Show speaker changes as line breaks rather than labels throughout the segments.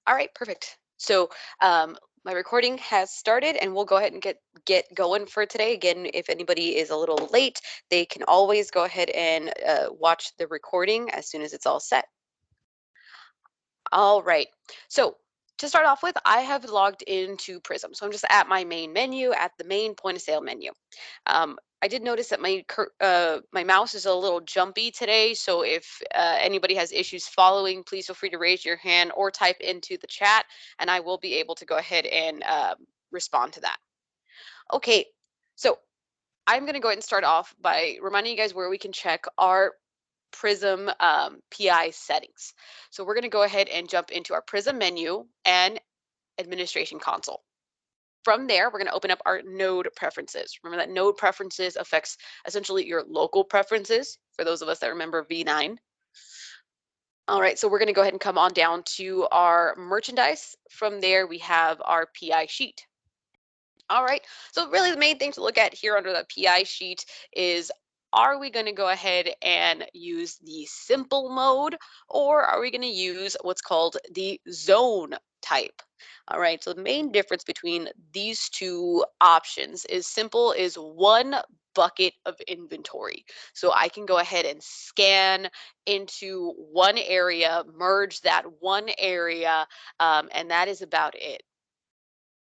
All right, perfect. So my recording has started and we'll go ahead and get going for today. Again, if anybody is a little late, they can always go ahead and watch the recording as soon as it's all set. All right. So to start off with, I have logged into Prism. So I'm just at my main menu, at the main point of sale menu. I did notice that my mouse is a little jumpy today. So if anybody has issues following, please feel free to raise your hand or type into the chat, and I will be able to go ahead and respond to that. Okay. So I'm going to go ahead and start off by reminding you guys where we can check our Prism PI settings. So we're going to go ahead and jump into our Prism menu and administration console. From there, we're going to open up our node preferences. Remember that node preferences affects essentially your local preferences for those of us that remember V9. All right, so we're going to go ahead and come on down to our merchandise. From there, we have our PI sheet. All right, so really the main thing to look at here under the PI sheet is, are we going to go ahead and use the simple mode, or are we going to use what's called the zone type? All right, so the main difference between these two options is simple is one bucket of inventory. So I can go ahead and scan into one area, merge that one area, and that is about it.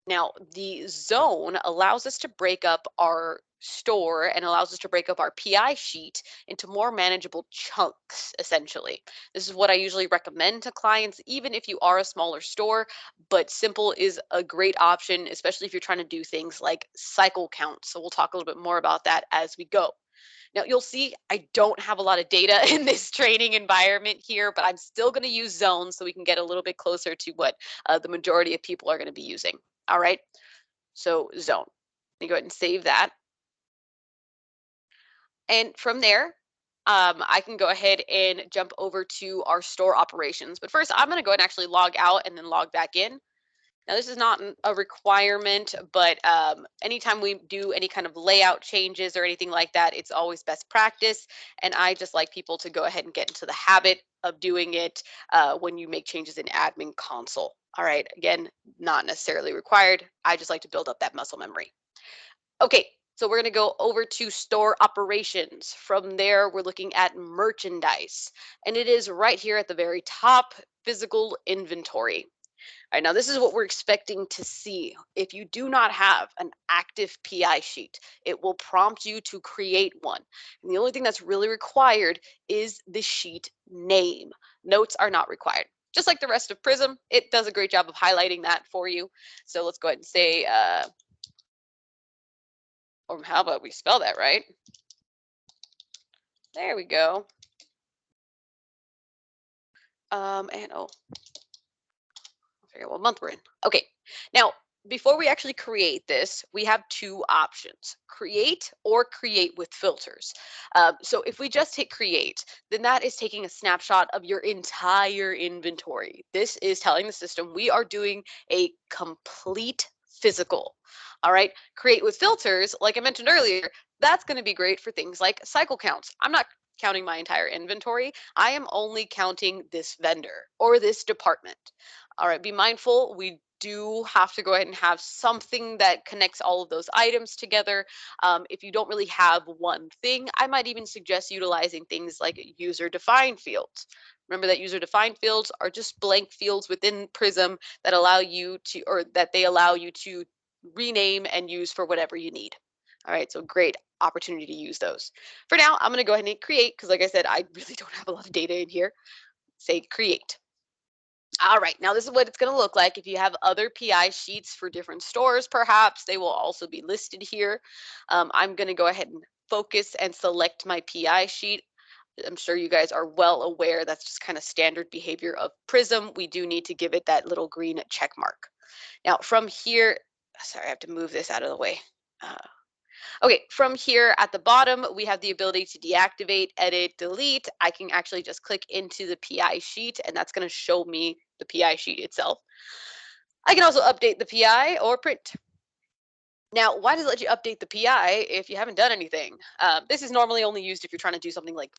Now, the zone allows us to break up our store and allows us to break up our PI sheet into more manageable chunks, essentially. This is what I usually recommend to clients, even if you are a smaller store, but simple is a great option, especially if you're trying to do things like cycle count. So we'll talk a little bit more about that as we go. Now you'll see I don't have a lot of data in this training environment here, but I'm still going to use zones so we can get a little bit closer to what the majority of people are going to be using. All right, so zone. Let me go ahead and save that. And from there, I can go ahead and jump over to our store operations. But first, I'm going to go ahead and actually log out and then log back in. Now, this is not a requirement, but anytime we do any kind of layout changes or anything like that, it's always best practice. And I just like people to go ahead and get into the habit of doing it when you make changes in admin console. All right, again, not necessarily required. I just like to build up that muscle memory. Okay, so we're going to go over to store operations. From there, we're looking at merchandise, and it is right here at the very top, physical inventory. All right, now this is what we're expecting to see. If you do not have an active PI sheet, it will prompt you to create one. And the only thing that's really required is the sheet name. Notes are not required. Just like the rest of Prism, it does a great job of highlighting that for you. So let's go ahead and say, or how about we spell that right? There we go. And oh, I'll figure out what month we're in. Okay, now before we actually create this, we have two options: create or create with filters. So if we just hit create, then that is taking a snapshot of your entire inventory. This is telling the system we are doing a complete physical. All right, create with filters, like I mentioned earlier, that's going to be great for things like cycle counts. I'm not counting my entire inventory. I am only counting this vendor or this department. All right, be mindful, we do have to go ahead and have something that connects all of those items together. If you don't really have one thing, I might even suggest utilizing things like user-defined fields. Remember that user-defined fields are just blank fields within Prism that allow you to, or that they allow you to rename and use for whatever you need. All right, so great opportunity to use those. For now, I'm going to go ahead and hit create because, like I said, I really don't have a lot of data in here. Say create. All right, now this is what it's going to look like. If you have other PI sheets for different stores, perhaps they will also be listed here. I'm going to go ahead and focus and select my PI sheet. I'm sure you guys are well aware that's just kind of standard behavior of Prism. We do need to give it that little green check mark. Now from here, sorry, I have to move this out of the way. Okay, from here at the bottom, we have the ability to deactivate, edit, delete. I can actually just click into the PI sheet and that's going to show me the PI sheet itself. I can also update the PI or print. Now, why does it let you update the PI if you haven't done anything? This is normally only used if you're trying to do something like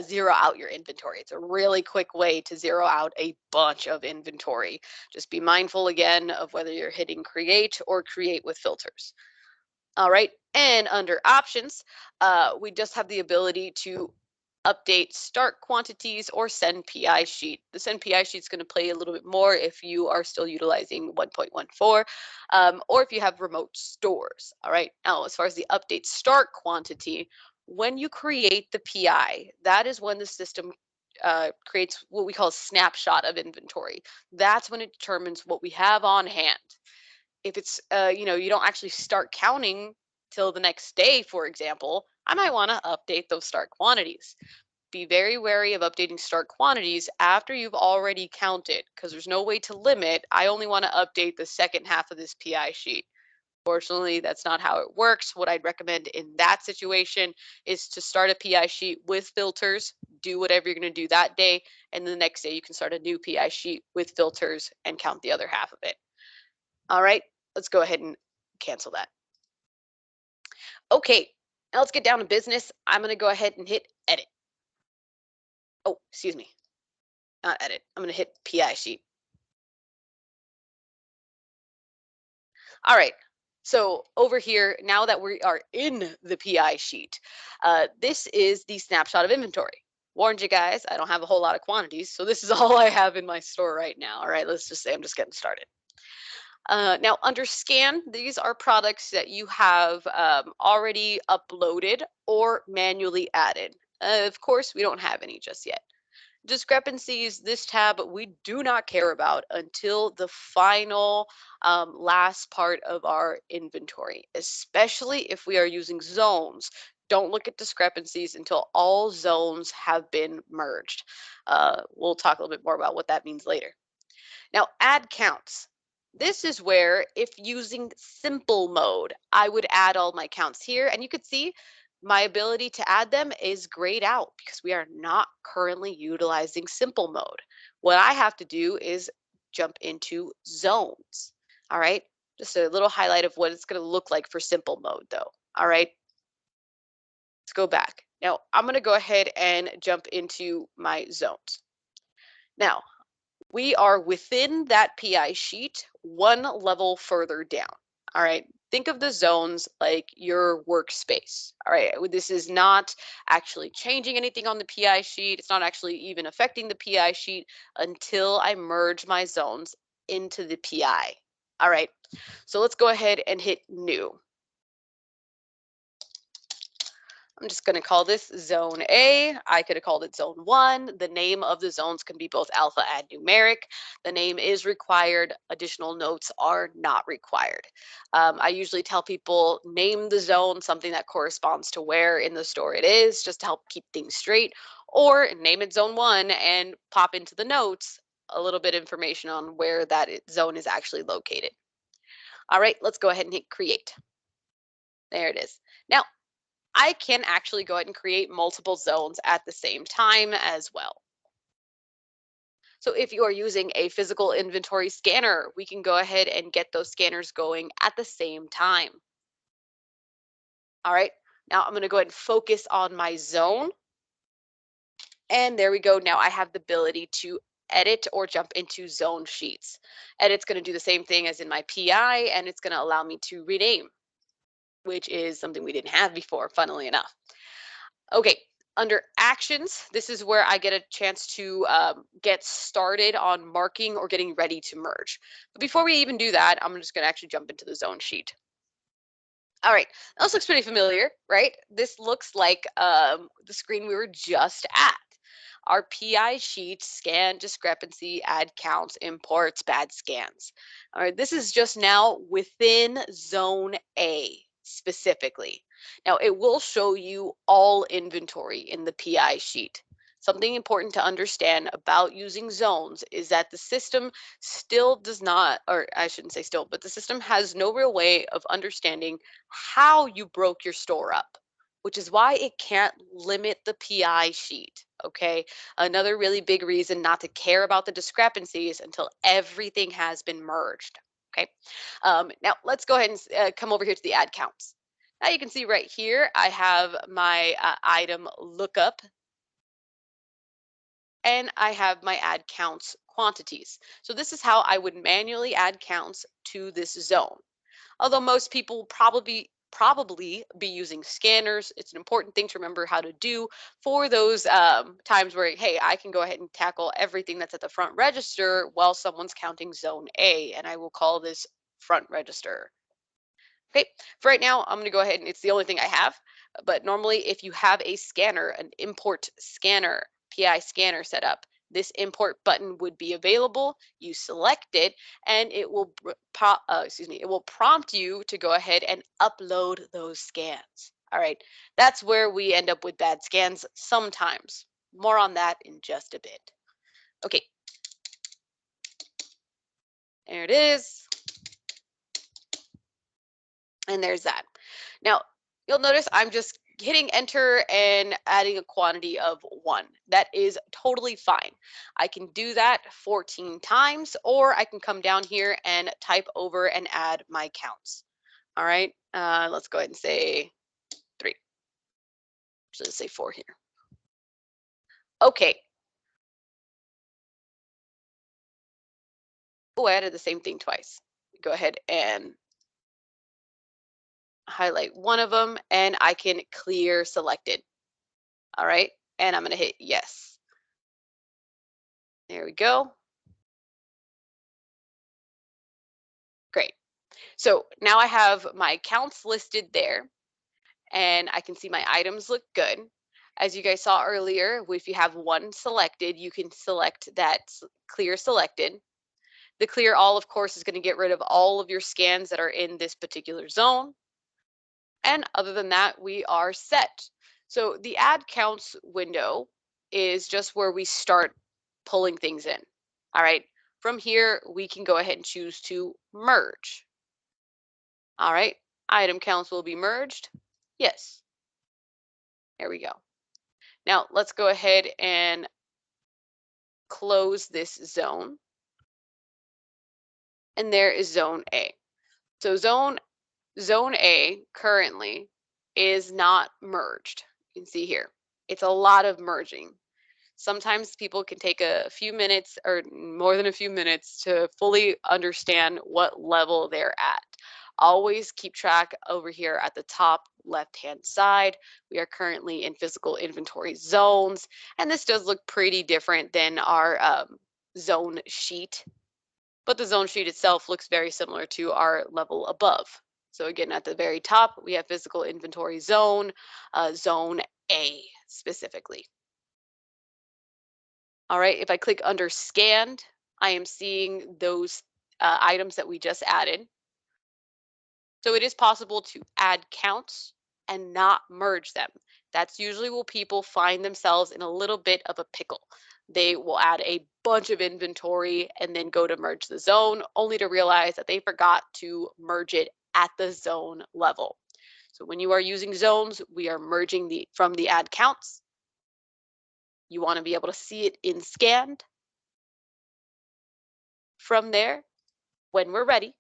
zero out your inventory. It's a really quick way to zero out a bunch of inventory. Just be mindful again of whether you're hitting create or create with filters. All right, and under options, we just have the ability to update start quantities or send PI sheet. The send PI sheet is going to play a little bit more if you are still utilizing 1.14 or if you have remote stores. All right, now as far as the update start quantity, when you create the PI, that is when the system creates what we call a snapshot of inventory. That's when it determines what we have on hand. If it's you don't actually start counting till the next day, for example, I might want to update those start quantities. Be very wary of updating start quantities after you've already counted, because there's no way to limit. I only want to update the second half of this PI sheet. Fortunately, that's not how it works. What I'd recommend in that situation is to start a PI sheet with filters, do whatever you're going to do that day, and the next day you can start a new PI sheet with filters and count the other half of it. All right, let's go ahead and cancel that. Okay, now let's get down to business. I'm going to go ahead and hit edit. Oh, excuse me, not edit. I'm going to hit PI sheet. All right, so over here, now that we are in the PI sheet, this is the snapshot of inventory. Warned you guys, I don't have a whole lot of quantities, so this is all I have in my store right now. All right, let's just say I'm just getting started. Now, under scan, these are products that you have already uploaded or manually added. Of course, we don't have any just yet. Discrepancies, this tab we do not care about until the final last part of our inventory, especially if we are using zones. Don't look at discrepancies until all zones have been merged. We'll talk a little bit more about what that means later. Now, add counts. This is where, if using simple mode, I would add all my counts here. And you could see my ability to add them is grayed out because we are not currently utilizing simple mode. What I have to do is jump into zones. All right. Just a little highlight of what it's going to look like for simple mode, though. All right. Let's go back. Now, I'm going to go ahead and jump into my zones. Now, we are within that PI sheet one level further down. All right. Think of the zones like your workspace. All right. This is not actually changing anything on the PI sheet. It's not actually even affecting the PI sheet until I merge my zones into the PI. All right. So let's go ahead and hit new. I'm just going to call this zone A. I could have called it zone 1. The name of the zones can be both alpha and numeric. The name is required. Additional notes are not required. I usually tell people name the zone something that corresponds to where in the store it is, just to help keep things straight, or name it zone 1 and pop into the notes a little bit of information on where that zone is actually located. All right, let's go ahead and hit create. There it is. Now, I can actually go ahead and create multiple zones at the same time as well. So if you are using a physical inventory scanner, we can go ahead and get those scanners going at the same time. All right, now I'm going to go ahead and focus on my zone. And there we go. Now I have the ability to edit or jump into zone sheets. Edit's going to do the same thing as in my PI, and it's going to allow me to rename, which is something we didn't have before, funnily enough. Okay, under actions, this is where I get a chance to get started on marking or getting ready to merge. But before we even do that, I'm just going to actually jump into the zone sheet. All right, this looks pretty familiar, right? This looks like the screen we were just at. Our PI sheet, scan, discrepancy, add counts, imports, bad scans. All right, this is just now within zone A specifically. Now it will show you all inventory in the PI sheet. Something important to understand about using zones is that the system still does not, or I shouldn't say still, but the system has no real way of understanding how you broke your store up, which is why it can't limit the PI sheet. Okay. Another really big reason not to care about the discrepancies until everything has been merged. Okay. Now let's go ahead and come over here to the add counts. Now you can see right here, I have my item lookup. and I have my add counts quantities. So this is how I would manually add counts to this zone. Although most people probably be using scanners, it's an important thing to remember how to do for those times where, hey, I can go ahead and tackle everything that's at the front register while someone's counting zone A, and I will call this front register. Okay, for right now, I'm going to go ahead and it's the only thing I have. But normally, if you have a scanner, an import scanner, PI scanner set up, this import button would be available. You select it, and it will it will prompt you to go ahead and upload those scans. All right, that's where we end up with bad scans sometimes. More on that in just a bit. Okay, there it is. And there's that. Now, you'll notice I'm just hitting enter and adding a quantity of 1. That is totally fine. I can do that 14 times, or I can come down here and type over and add my counts. All right, let's go ahead and say 3. Actually, let's say 4 here. Okay. Oh, I added the same thing twice. Go ahead and highlight one of them, and I can clear selected. All right, and I'm going to hit yes. There we go. Great. So now I have my accounts listed there, and I can see my items look good. As you guys saw earlier, if you have one selected, you can select that clear selected. The clear all, of course, is going to get rid of all of your scans that are in this particular zone. And other than that, we are set. So the add counts window is just where we start pulling things in. All right. From here, we can go ahead and choose to merge. All right, item counts will be merged. Yes, there we go. Now let's go ahead and close this zone. And there is zone A. So zone A currently is not merged. You can see here. It's a lot of merging. Sometimes people can take a few minutes or more than a few minutes to fully understand what level they're at. Always keep track over here at the top left-hand side. We are currently in physical inventory zones, and this does look pretty different than our zone sheet, but the zone sheet itself looks very similar to our level above. So again, at the very top, we have physical inventory zone, zone A specifically. All right, if I click under scanned, I am seeing those items that we just added. So it is possible to add counts and not merge them. That's usually where people find themselves in a little bit of a pickle. They will add a bunch of inventory and then go to merge the zone, only to realize that they forgot to merge it at the zone level. So when you are using zones, we are merging from the add counts. You want to be able to see it in scanned. From there, when we're ready,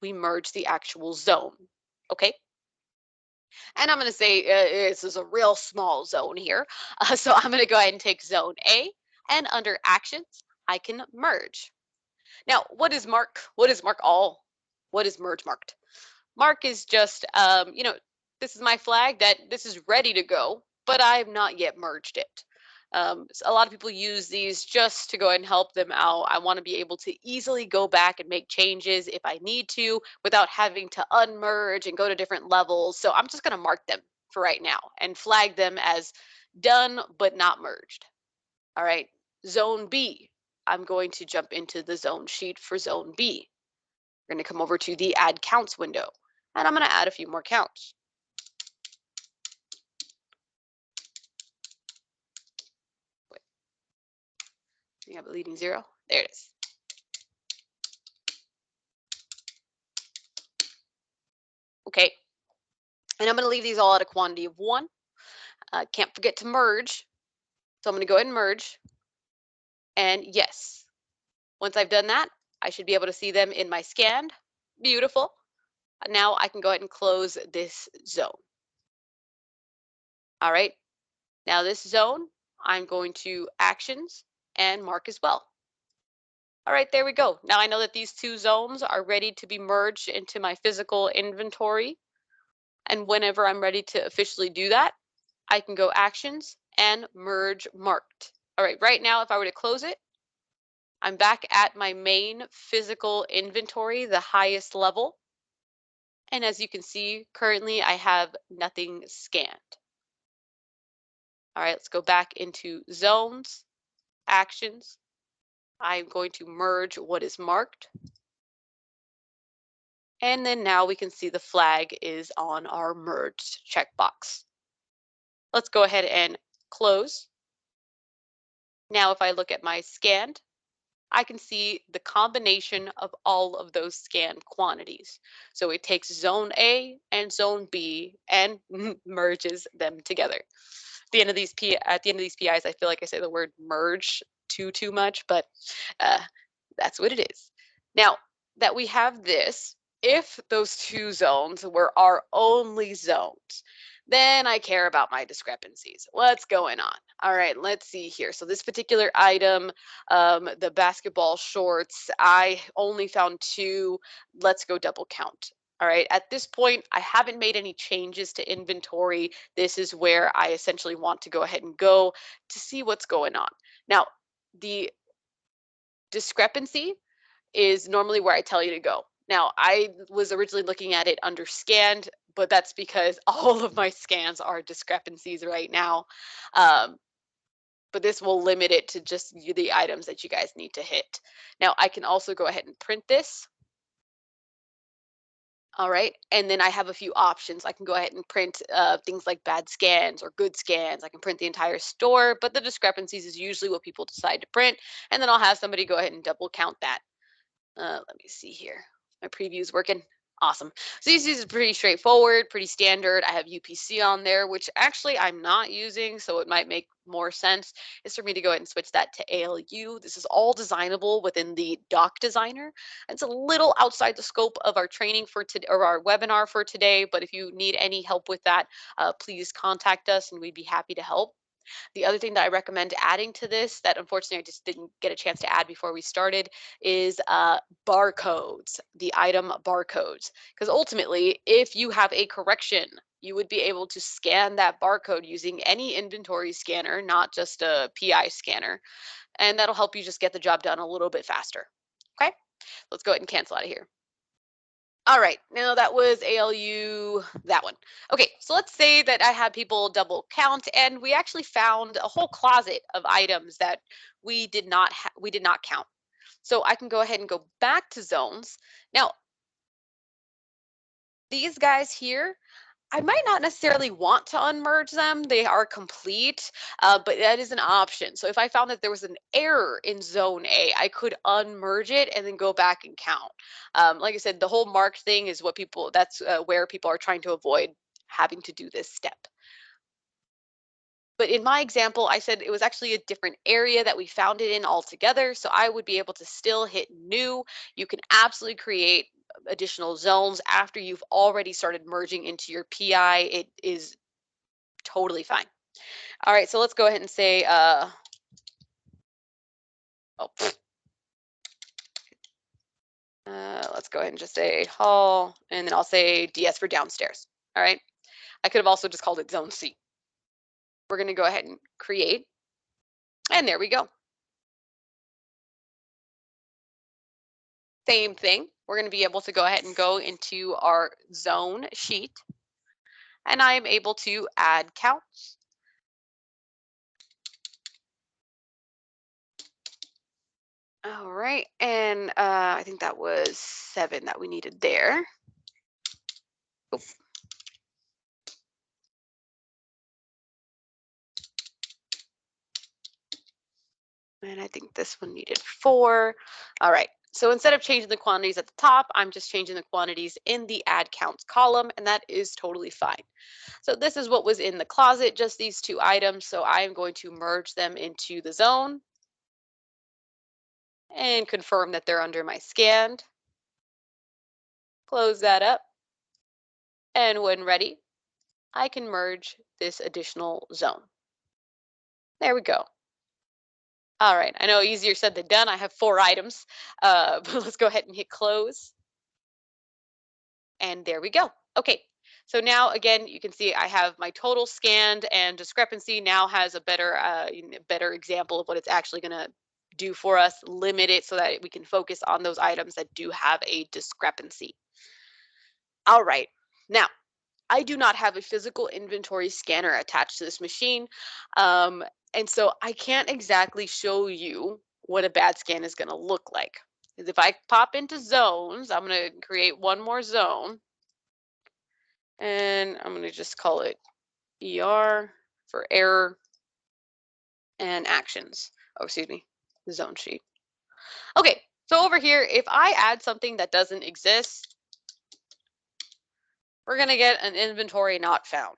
we merge the actual zone. Okay. And I'm going to say this is a real small zone here. So I'm going to go ahead and take zone A, and under actions, I can merge. Now, what is mark? What is mark all? What is merge marked? Mark is just, this is my flag that this is ready to go, but I have not yet merged it. So a lot of people use these just to go ahead and help them out. I want to be able to easily go back and make changes if I need to without having to unmerge and go to different levels. So I'm just going to mark them for right now and flag them as done but not merged. All right, zone B. I'm going to jump into the zone sheet for zone B. We're going to come over to the add counts window, and I'm going to add a few more counts. Wait, you have a leading 0. There it is. Okay, and I'm going to leave these all at a quantity of 1. Can't forget to merge, so I'm going to go ahead and merge. And yes, once I've done that, I should be able to see them in my scanned. Beautiful. Now I can go ahead and close this zone. All right, now this zone, I'm going to Actions and Mark as well. All right, there we go. Now I know that these two zones are ready to be merged into my physical inventory. And whenever I'm ready to officially do that, I can go Actions and Merge Marked. All right, right now, if I were to close it, I'm back at my main physical inventory, the highest level. And as you can see, currently I have nothing scanned. All right, let's go back into Zones, Actions. I'm going to merge what is marked. And then now we can see the flag is on our merged checkbox. Let's go ahead and close. Now, if I look at my scanned, I can see the combination of all of those scanned quantities. So it takes zone A and zone B and merges them together. At the end of these PIs, I feel like I say the word merge too much, but uh, that's what it is. Now that we have this, if those two zones were our only zones, then I care about my discrepancies. What's going on? All right, let's see here. So this particular item, the basketball shorts, I only found two. Let's go double count. All right, at this point, I haven't made any changes to inventory. This is where I essentially want to go ahead and go to see what's going on. Now, the discrepancy is normally where I tell you to go. Now, I was originally looking at it under scanned, but that's because all of my scans are discrepancies right now. Um, but this will limit it to just the items that you guys need to hit. Now, I can also go ahead and print this. All right, and then I have a few options. I can go ahead and print things like bad scans or good scans. I can print the entire store, but the discrepancies is usually what people decide to print, and then I'll have somebody go ahead and double count that. Let me see here. My preview's working. Awesome. So this is pretty straightforward, pretty standard. I have UPC on there, which actually I'm not using, so it might make more sense is for me to go ahead and switch that to ALU. This is all designable within the doc designer. It's a little outside the scope of our training for today or our webinar for today, but if you need any help with that, please contact us and we'd be happy to help. The other thing that I recommend adding to this that unfortunately I just didn't get a chance to add before we started is barcodes, the item barcodes. Because ultimately, if you have a correction, you would be able to scan that barcode using any inventory scanner, not just a PI scanner. And that'll help you just get the job done a little bit faster. Okay, let's go ahead and cancel out of here. All right, now that was ALU, that one. Okay, so let's say that I had people double count and we actually found a whole closet of items that we did not count. So I can go ahead and go back to zones. Now, these guys here, I might not necessarily want to unmerge them. They are complete, but that is an option. So if I found that there was an error in zone A, I could unmerge it and then go back and count. Like I said, the whole mark thing is what that's where people are trying to avoid having to do this step. But in my example, I said it was actually a different area that we found it in altogether. So I would be able to still hit new. You can absolutely create additional zones after you've already started merging into your PI. It is totally fine. All right, so let's go ahead and say, let's go ahead and just say hall, and then I'll say DS for downstairs. All right, I could have also just called it zone C. We're gonna go ahead and create, and there we go. Same thing. We're gonna be able to go ahead and go into our zone sheet, and I am able to add counts. All right, and I think that was 7 that we needed there. Oh. And I think this one needed 4. All right, so instead of changing the quantities at the top, I'm just changing the quantities in the add counts column, and that is totally fine. So this is what was in the closet, just these 2 items. So I am going to merge them into the zone and confirm that they're under my scanned. Close that up. And when ready, I can merge this additional zone. There we go. All right, I know easier said than done. I have 4 items, but let's go ahead and hit close. And there we go. Okay, so now again, you can see I have my total scanned, and discrepancy now has a better, better example of what it's actually going to do for us. Limit it so that we can focus on those items that do have a discrepancy. All right, now I do not have a physical inventory scanner attached to this machine, um, and so I can't exactly show you what a bad scan is going to look like. 'Cause if I pop into zones, I'm going to create one more zone. And I'm going to just call it ER for error and actions. Oh, excuse me, zone sheet. Okay, so over here, if I add something that doesn't exist, we're going to get an inventory not found.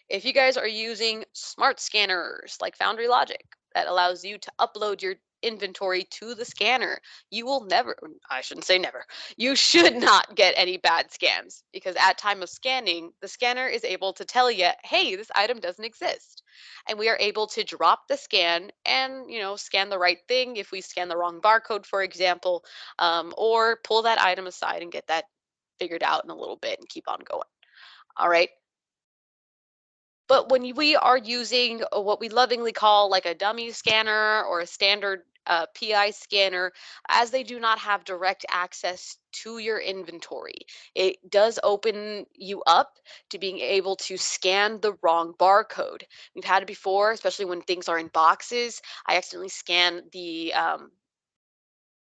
If you guys are using smart scanners like Foundry Logic that allows you to upload your inventory to the scanner, you will never, I shouldn't say never, you should not get any bad scans, because at time of scanning, the scanner is able to tell you, hey, this item doesn't exist. And we are able to drop the scan and, scan the right thing if we scan the wrong barcode, for example, or pull that item aside and get that figured out in a little bit and keep on going. All right. But when we are using what we lovingly call like a dummy scanner or a standard PI scanner, as they do not have direct access to your inventory, it does open you up to being able to scan the wrong barcode. We've had it before, especially when things are in boxes. I accidentally scan the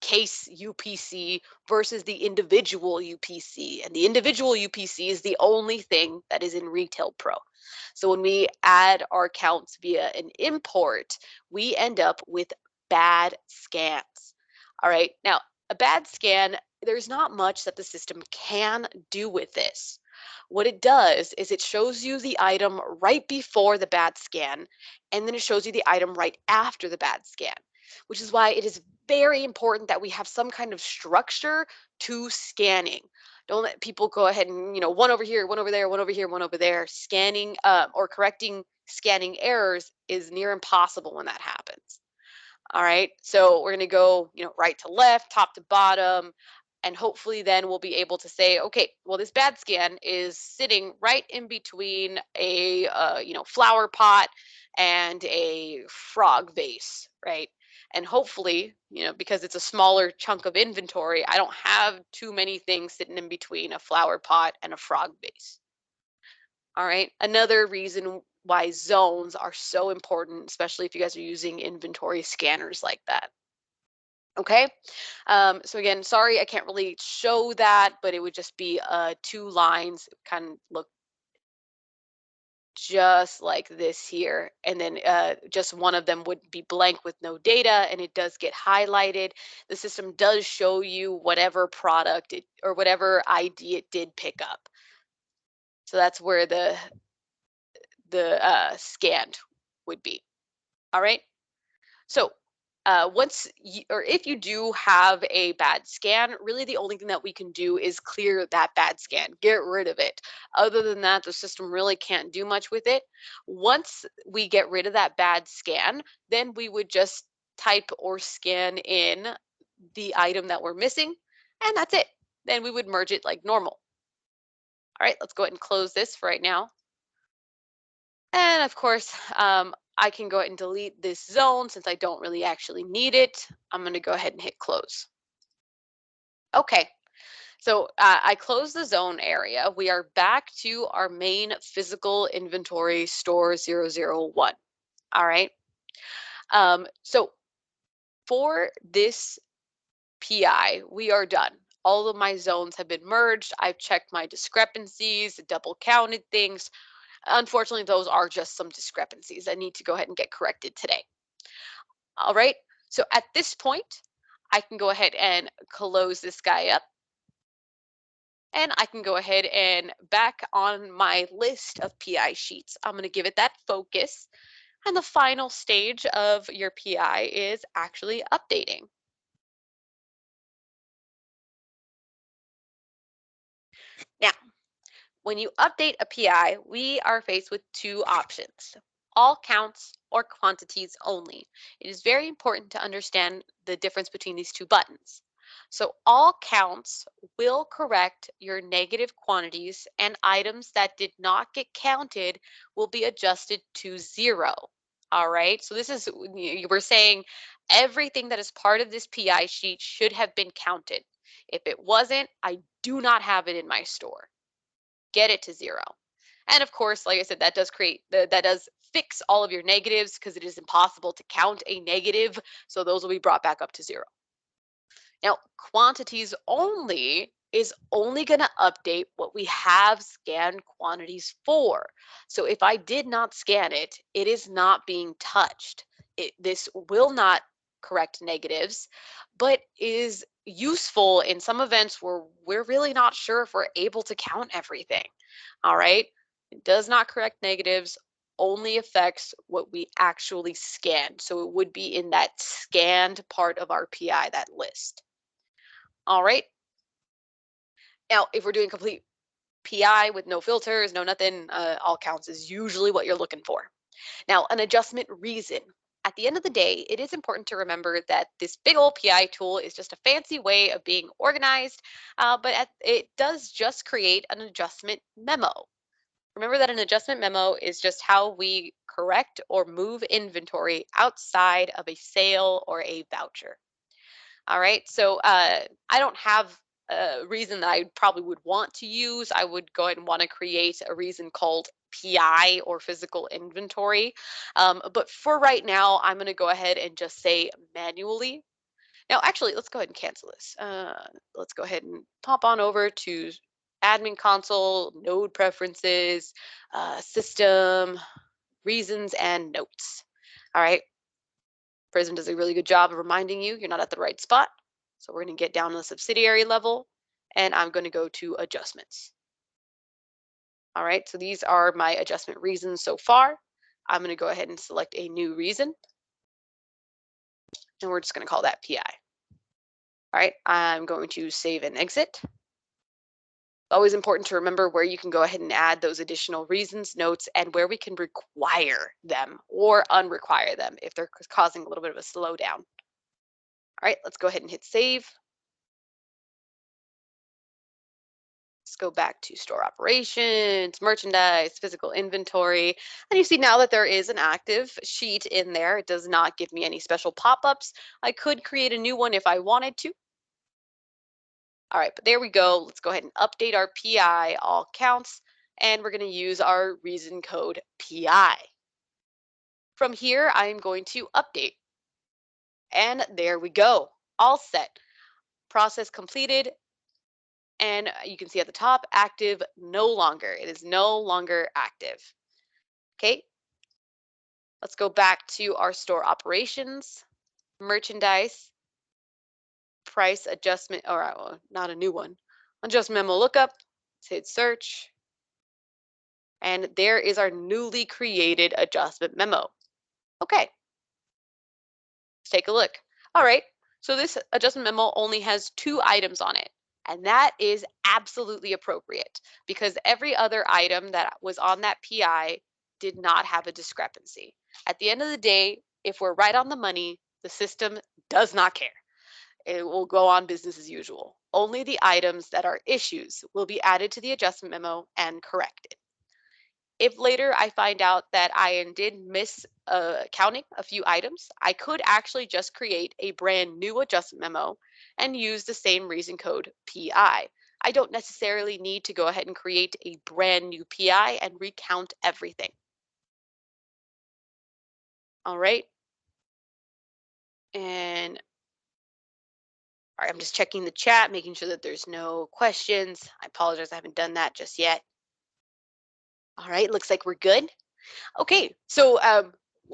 case UPC versus the individual UPC. And the individual UPC is the only thing that is in Retail Pro. So when we add our counts via an import, we end up with bad scans. All right. Now, a bad scan, there's not much that the system can do with this. What it does is it shows you the item right before the bad scan, and then it shows you the item right after the bad scan, which is why it is very important that we have some kind of structure to scanning. Don't let people go ahead and, one over here, one over there, one over here, one over there. Scanning or correcting scanning errors is near impossible when that happens. All right, so we're going to go, right to left, top to bottom, and hopefully then we'll be able to say, okay, well, this bad scan is sitting right in between a, flower pot and a frog vase, right? And hopefully, because it's a smaller chunk of inventory, I don't have too many things sitting in between a flower pot and a frog vase. All right. Another reason why zones are so important, especially if you guys are using inventory scanners like that. Okay. So again, sorry, I can't really show that, but it would just be 2 lines, kind of look just like this here. And then just one of them would be blank with no data, and it does get highlighted. The system does show you whatever product or whatever ID it did pick up. So that's where the scanned would be. All right. So once you, or if you do have a bad scan, really the only thing that we can do is clear that bad scan, get rid of it. Other than that, the system really can't do much with it. Once we get rid of that bad scan, then we would just type or scan in the item that we're missing, and that's it. Then we would merge it like normal. All right, let's go ahead and close this for right now. And of course, I can go ahead and delete this zone since I don't really actually need it. I'm going to go ahead and hit close. Okay, so I closed the zone area. We are back to our main physical inventory store 001. All right. So for this PI, we are done. All of my zones have been merged. I've checked my discrepancies, double counted things. Unfortunately, those are just some discrepancies that need to go ahead and get corrected today. All right, so at this point, I can go ahead and close this guy up. And I can go ahead and back on my list of PI sheets. I'm going to give it that focus. And the final stage of your PI is actually updating. Now, when you update a PI, we are faced with 2 options, all counts or quantities only. It is very important to understand the difference between these two buttons. So all counts will correct your negative quantities, and items that did not get counted will be adjusted to zero. All right, so this is, you were saying everything that is part of this PI sheet should have been counted. If it wasn't, I do not have it in my store. Get it to zero. And of course, like I said, that does that does fix all of your negatives because it is impossible to count a negative. So those will be brought back up to zero. Now, quantities only is only going to update what we have scanned quantities for. So if I did not scan it, it is not being touched. This will not correct negatives, but is useful in some events where we're really not sure if we're able to count everything. All right. It does not correct negatives, only affects what we actually scanned. So it would be in that scanned part of our PI, that list. All right. Now, if we're doing complete PI with no filters, no nothing, all counts is usually what you're looking for. Now, an adjustment reason. At the end of the day, it is important to remember that this big old PI tool is just a fancy way of being organized, but it does just create an adjustment memo. Remember that an adjustment memo is just how we correct or move inventory outside of a sale or a voucher. All right, so I don't have a reason that I probably would want to use. I would go ahead and want to create a reason called PI or physical inventory. But for right now, I'm going to go ahead and just say manually. Now, actually, let's go ahead and cancel this. Let's go ahead and pop on over to admin console, node preferences, system, reasons, and notes. All right. Prism does a really good job of reminding you you're not at the right spot. So we're going to get down to the subsidiary level, and I'm going to go to adjustments. All right, so these are my adjustment reasons so far. I'm going to go ahead and select a new reason, and we're just going to call that PI. All right, I'm going to save and exit. Always important to remember where you can go ahead and add those additional reasons, notes, and where we can require them or unrequire them if they're causing a little bit of a slowdown. All right, let's go ahead and hit save. Let's go back to store operations, merchandise, physical inventory. And you see now that there is an active sheet in there. It does not give me any special pop-ups. I could create a new one if I wanted to. All right, but there we go. Let's go ahead and update our PI, all counts, and we're going to use our reason code PI. From here, I'm going to update. And there we go. All set. Process completed. And you can see at the top, active no longer. It is no longer active. Okay, let's go back to our store operations, merchandise, price adjustment, or not a new one, adjust memo lookup. Let's hit search. And there is our newly created adjustment memo. Okay, let's take a look. All right, so this adjustment memo only has 2 items on it. And that is absolutely appropriate because every other item that was on that PI did not have a discrepancy. At the end of the day, if we're right on the money, the system does not care. It will go on business as usual. Only the items that are issues will be added to the adjustment memo and corrected. If later I find out that I did miss counting a few items, I could actually just create a brand new adjustment memo and use the same reason code PI. I don't necessarily need to go ahead and create a brand new PI and recount everything. All right. And all right, I'm just checking the chat, making sure that there's no questions. I apologize, I haven't done that just yet. All right, looks like we're good. Okay, so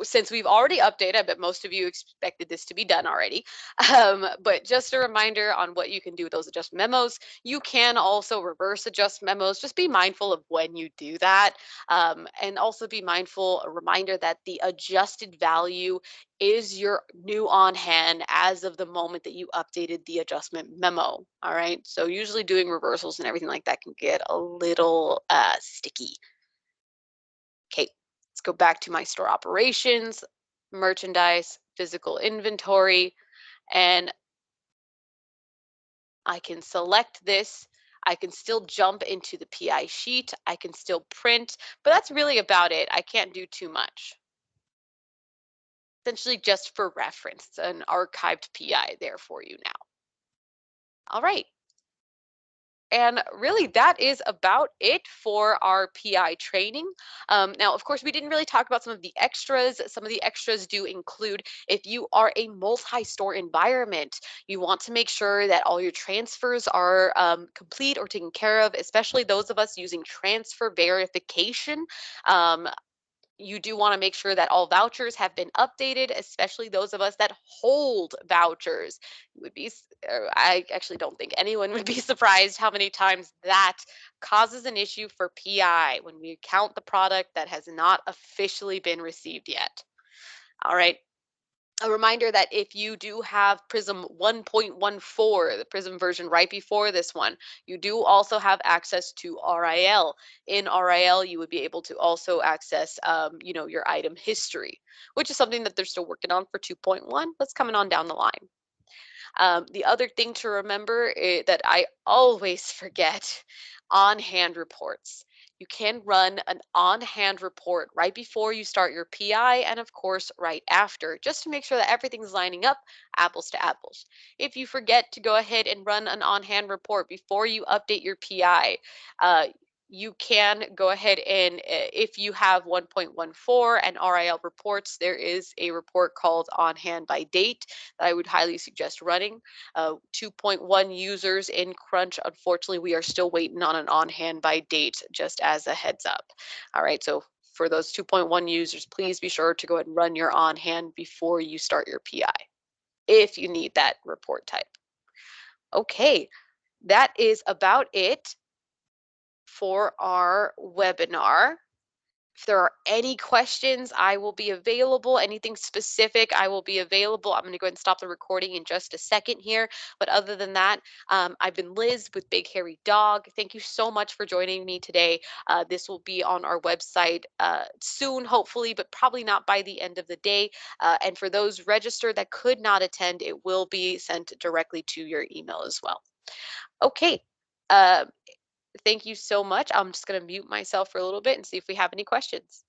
since we've already updated, I bet most of you expected this to be done already. But just a reminder on what you can do with those adjust memos. You can also reverse adjust memos. Just be mindful of when you do that. And also be mindful, a reminder that the adjusted value is your new on hand as of the moment that you updated the adjustment memo. All right, so usually doing reversals and everything like that can get a little sticky. Okay, let's go back to my store operations, merchandise, physical inventory, and I can select this. I can still jump into the PI sheet. I can still print, but that's really about it. I can't do too much. Essentially just for reference, it's an archived PI there for you now. All right. And really, that is about it for our PI training. Now, of course, we didn't really talk about some of the extras. Some of the extras do include if you are a multi-store environment, you want to make sure that all your transfers are complete or taken care of, especially those of us using transfer verification. Um, you do want to make sure that all vouchers have been updated, especially those of us that hold vouchers. You would be, I actually don't think anyone would be surprised how many times that causes an issue for PI when we count the product that has not officially been received yet. All right. A reminder that if you do have Prism 1.14, the Prism version right before this one, you do also have access to RIL. In RIL, you would be able to also access, your item history, which is something that they're still working on for 2.1. That's coming on down the line. The other thing to remember that I always forget, on-hand reports. You can run an on-hand report right before you start your PI and of course right after, just to make sure that everything's lining up apples to apples. If you forget to go ahead and run an on-hand report before you update your PI, you can go ahead and if you have 1.14 and RIL reports, there is a report called on hand by date that I would highly suggest running. 2.1 users in Crunch, unfortunately, we are still waiting on an on hand by date, just as a heads up. All right, so for those 2.1 users, please be sure to go ahead and run your on hand before you start your PI if you need that report type. Okay, that is about it for our webinar. If there are any questions, I will be available. Anything specific, I will be available. I'm going to go ahead and stop the recording in just a second here. But other than that, I've been Liz with Big Hairy Dog. Thank you so much for joining me today. This will be on our website soon, hopefully, but probably not by the end of the day. And for those registered that could not attend, it will be sent directly to your email as well. Okay. Uh, Thank you so much. I'm just going to mute myself for a little bit and see if we have any questions.